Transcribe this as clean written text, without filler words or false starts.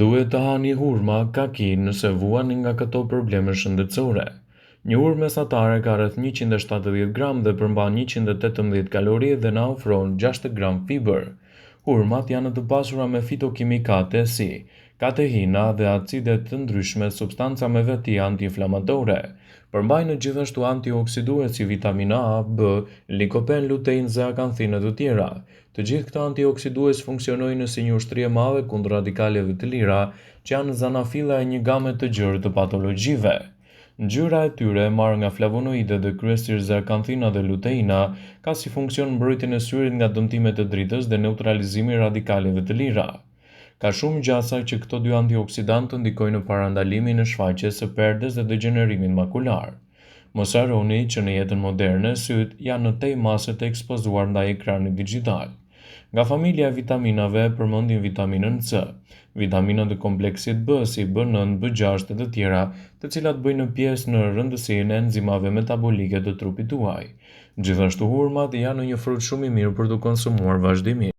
Duhet të hani hurma kaki nëse vuani nga këto probleme shëndetësore. Një hurmë mesatare ka rreth 170 gram dhe përmban 118 kalori dhe na ofron 60 gram fiber. Hurmat janë të pasura me fitokimikate si katehina dhe acidet të ndryshme, substanca me veti antiinflamatore. Përmbajnë gjithashtu antioksidues si vitamina A, B, likopen, lutein, zeakanthinë dhe të tjera. Të gjithë këta antioksidues funksionojnë si një ushtri e madhe kundër radikaleve të lira, që janë zanafilla e një game të gjerë të patologjive. Ngjyra e tyre, e marrë nga flavonoidet dhe kryesisht zeakanthina dhe luteina, ka si funksion mbrojtjen e syrit nga dëmtimet e dritës dhe neutralizimi i radikaleve të lira. Ka shumë gjasa që këto dy antioksidantë ndikojnë në parandalimin e shfaqjes së perdes dhe degenerimin makular. Mos harroni që në jetën moderne syt janë në tej mase të ekspozuar ndaj ekranit digjital. Nga familja e vitaminave përmendim vitaminën C, vitaminat e kompleksit B si B9, B6 dhe të tjera, të cilat bëjnë pjesë në rëndësinë e enzimave metabolike të trupit tuaj. Gjithashtu hurmat janë një frut shumë i mirë për të konsumuar vazhdimisht.